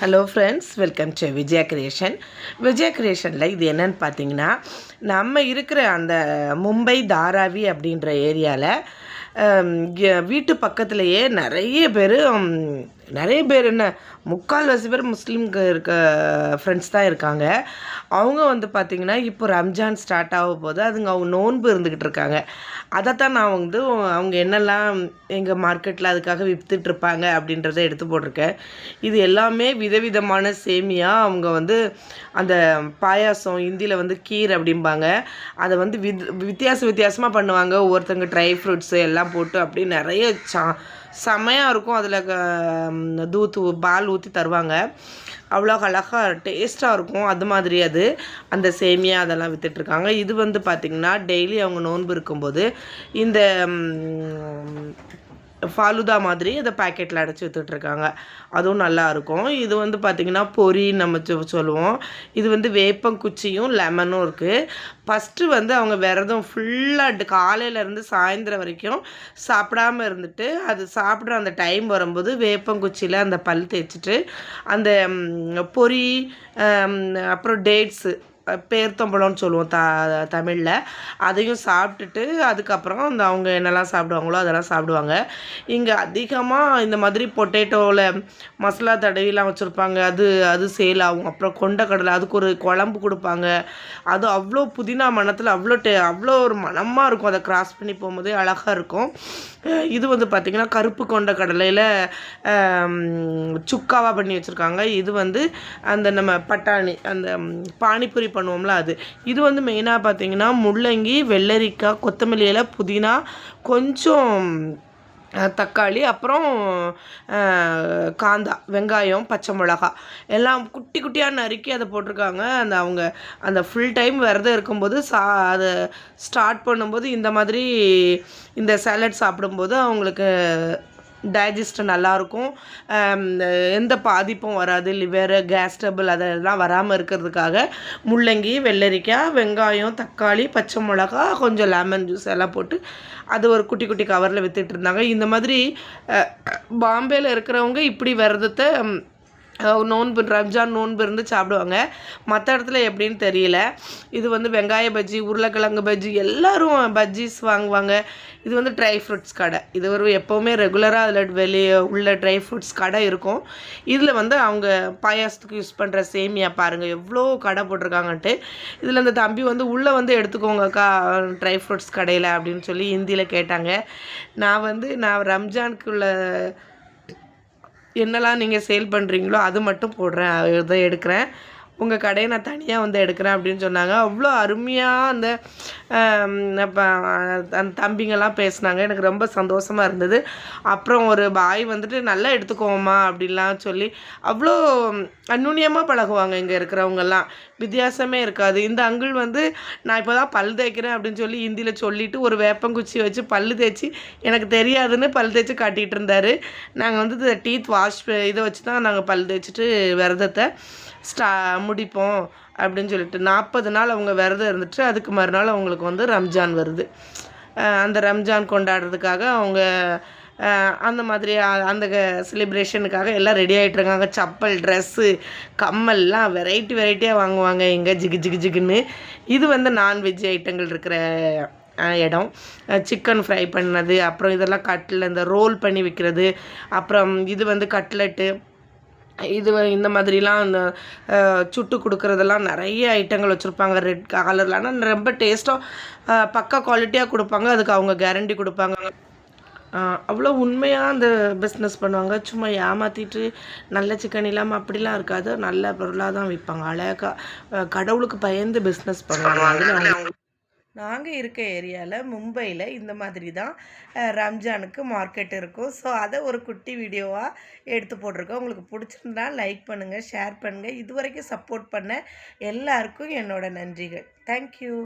Hello friends, welcome to Vijaya creation. Vijaya கிரியேஷனில் இது என்னன்னு பார்த்தீங்கன்னா, நம்ம இருக்கிற அந்த மும்பை தாராவி அப்படின்ற ஏரியாவில் வீட்டு பக்கத்துலேயே நிறைய பேர் என்ன முக்கால்வாசி பேர் முஸ்லீம்க்கு இருக்க ஃப்ரெண்ட்ஸ் தான் இருக்காங்க. அவங்க வந்து பார்த்திங்கன்னா இப்போ ரம்ஜான் ஸ்டார்ட் ஆக போது அவங்க நோன்பு இருந்துக்கிட்டு இருக்காங்க. அதைத்தான் நான் அவங்க என்னெல்லாம் எங்கள் மார்க்கெட்டில் அதுக்காக விற்றுட்ருப்பாங்க அப்படின்றத எடுத்து போட்டிருக்கேன். இது எல்லாமே விதவிதமான சேமியா. அவங்க அந்த பாயாசம், இந்தியில் கீர் அப்படிம்பாங்க, அதை வித்தியாசமாக பண்ணுவாங்க. ஒவ்வொருத்தங்க ட்ரை ஃப்ரூட்ஸு எல்லாம் போட்டு அப்படி நிறைய செமையாக இருக்கும். அதில் பால் ஊற்றி தருவாங்க. அவ்வளோ அழகாக டேஸ்ட்டாக இருக்கும். அது மாதிரி அந்த சேமியா அதெல்லாம் விற்றுட்ருக்காங்க. இது பார்த்திங்கன்னா டெய்லி அவங்க நோன்பு இருக்கும்போது இந்த ஃபாலுதா மாதிரி அதை பேக்கெட்டில் அடைச்சி விற்றுட்ருக்காங்க. அதுவும் நல்லாயிருக்கும். இது பார்த்திங்கன்னா பொரி நம்ம சொல்லுவோம். இது வேப்பங்குச்சியும் லெமனும் இருக்குது. ஃபஸ்ட்டு அவங்க விரதம் ஃபுல்லாக காலையிலேருந்து சாயந்தரம் வரைக்கும் சாப்பிடாமல் இருந்துட்டு அது சாப்பிட்ற அந்த டைம் வரும்போது வேப்பங்குச்சியில் அந்த பல் தேய்ச்சிட்டு அந்த பொரி அப்புறம் டேட்ஸு பேர்த்தம்பழம்னு சொல்லுவோம் தமிழில், அதையும் சாப்பிட்டுட்டு அதுக்கப்புறம் அவங்க என்னெல்லாம் சாப்பிடுவாங்களோ அதெல்லாம் சாப்பிடுவாங்க. இங்கே அதிகமாக இந்த மாதிரி பொட்டேட்டோவில் மசாலா தடவிலாம் வச்சுருப்பாங்க. அது சேல் ஆகும். அப்புறம் கொண்டக்கடலை, அதுக்கு ஒரு குழம்பு கொடுப்பாங்க. அது அவ்வளோ புதினா மணத்தில் அவ்வளோ ஒரு மணமாக இருக்கும். அதை கிராஸ் பண்ணி போகும்போதே அழகாக இருக்கும். இது பார்த்திங்கன்னா கருப்பு கொண்டக்கடலையில் சுக்காவாக பண்ணி வச்சுருக்காங்க. இது அந்த நம்ம பட்டாணி, அந்த பானிபூரி பண்ணுவோம்ல அது. இது மெயினாக பார்த்திங்கன்னா முள்ளங்கி, வெள்ளரிக்காய், கொத்தமல்லி இலை, புதினா, கொஞ்சம் தக்காளி, அப்புறம் காந்தா, வெங்காயம், பச்சை மிளகா எல்லாம் குட்டி குட்டியாக நறுக்கி அதை போட்டிருக்காங்க. அந்த ஃபுல் டைம் விரதம் இருக்கும்போது அதை ஸ்டார்ட் பண்ணும்போது இந்த மாதிரி இந்த சாலட் சாப்பிடும்போது அவங்களுக்கு டைஜஸ்ட் நல்லாயிருக்கும். எந்த பாதிப்பும் வராது. லிவரு, கேஸ் ட்ரபிள் அதெல்லாம் வராமல் இருக்கிறதுக்காக முள்ளங்கி, வெள்ளரிக்காய், வெங்காயம், தக்காளி, பச்சை மிளகா, கொஞ்சம் லெமன் ஜூஸ் எல்லாம் போட்டு அது ஒரு குட்டி குட்டி கவரில் விற்றுட்டு இருந்தாங்க. இந்த மாதிரி பாம்பேயில் இருக்கிறவங்க இப்படி விரதத்தை நோன்பு, ரம்ஜான் நோன்பு இருந்து சாப்பிடுவாங்க. மற்ற இடத்துல எப்படின்னு தெரியல. இது வெங்காய பஜ்ஜி, உருளைக்கிழங்கு பஜ்ஜி, எல்லோரும் பஜ்ஜிஸ் வாங்குவாங்க. இது ட்ரை ஃப்ரூட்ஸ் கடை. இது எப்போவுமே ரெகுலராக அதில் வெளியே உள்ள ட்ரை ஃப்ரூட்ஸ் கடை இருக்கும். இதில் அவங்க பாயாசத்துக்கு யூஸ் பண்ணுற சேமியா பாருங்கள் எவ்வளோ கடை போட்டிருக்காங்கன்ட்டு. இதில் அந்த தம்பி உள்ளே எடுத்துக்கோங்கக்கா ட்ரை ஃப்ரூட்ஸ் கடையில் அப்படின்னு சொல்லி ஹிந்தியில் கேட்டாங்க. நான் ரம்ஜானுக்குள்ள என்னெல்லாம் நீங்கள் சேல் பண்ணுறீங்களோ அது மட்டும் போடுறேன், இதை எடுக்கிறேன், உங்கள் கடையை நான் தனியாக எடுக்கிறேன் அப்படின்னு சொன்னாங்க. அவ்வளோ அருமையாக அந்த தம்பிங்கெல்லாம் பேசினாங்க. எனக்கு ரொம்ப சந்தோஷமாக இருந்தது. அப்புறம் ஒரு பாய் நல்லா எடுத்துக்கோமா அப்படின்லாம் சொல்லி அவ்வளோ அந்நுண்ணியமாக பழகுவாங்க. இங்கே இருக்கிறவங்கெல்லாம் வித்தியாசமே இருக்காது. இந்த அங்கிள் நான் இப்போ தான் பல் தேய்க்கிறேன் அப்படின்னு சொல்லி ஹிந்தியில் சொல்லிவிட்டு ஒரு வேப்பங்குச்சி வச்சு பல் தேய்ச்சி எனக்கு தெரியாதுன்னு பல் தேய்ச்சி காட்டிகிட்டு இருந்தார். நாங்கள் டீத் வாஷ் இதை வச்சு தான் நாங்கள் பல் தேய்ச்சிட்டு விரதத்தை முடிப்போம் அப்படின்னு சொல்லிட்டு 40 நாள் அவங்க விரதம் இருந்துட்டு அதுக்கு மறுநாள் அவங்களுக்கு ரம்ஜான் வருது. அந்த ரம்ஜான் கொண்டாடுறதுக்காக அவங்க அந்த மாதிரி அந்த செலிப்ரேஷனுக்காக எல்லாம் ரெடி ஆகிட்டுருக்காங்க. சப்பல், ட்ரெஸ்ஸு, கம்மல்லாம் வெரைட்டியாக வாங்குவாங்க இங்கே ஜிகுன்னு. இது நான்வெஜ் ஐட்டங்கள் இருக்கிற இடம். சிக்கன் ஃப்ரை பண்ணது, அப்புறம் இதெல்லாம் கட்டில் இந்த ரோல் பண்ணி விற்கிறது, அப்புறம் இது கட்லெட்டு, இந்த மாதிரிலாம் அந்த சுட்டு கொடுக்குறதெல்லாம் நிறைய ஐட்டங்கள் வச்சுருப்பாங்க ரெட் கலரில். ஆனால் ரொம்ப டேஸ்ட்டாக பக்கா குவாலிட்டியாக கொடுப்பாங்க. அதுக்கு அவங்க கேரண்டி கொடுப்பாங்க. அவ்வளோ உண்மையாக அந்த பிஸ்னஸ் பண்ணுவாங்க. சும்மா ஏமாற்றிட்டு நல்ல சிக்கன் இல்லாமல் அப்படிலாம் இருக்காது. நல்ல பொருளாக தான் விற்பாங்க. அழகாக கடவுளுக்கு பயந்து பிஸ்னஸ் பண்ணுவாங்க. அதில் நாங்கள் இருக்க ஏரியாவில் மும்பையில் இந்த மாதிரி தான் ரம்ஜானுக்கு மார்க்கெட் இருக்கும். ஸோ அதை ஒரு குட்டி வீடியோவாக எடுத்து போட்டிருக்கோம். உங்களுக்கு பிடிச்சிருந்தா லைக் பண்ணுங்கள், ஷேர் பண்ணுங்கள். இது வரைக்கும் சப்போர்ட் பண்ண எல்லாருக்கும் என்னோடய நன்றிகள். தேங்க்யூ.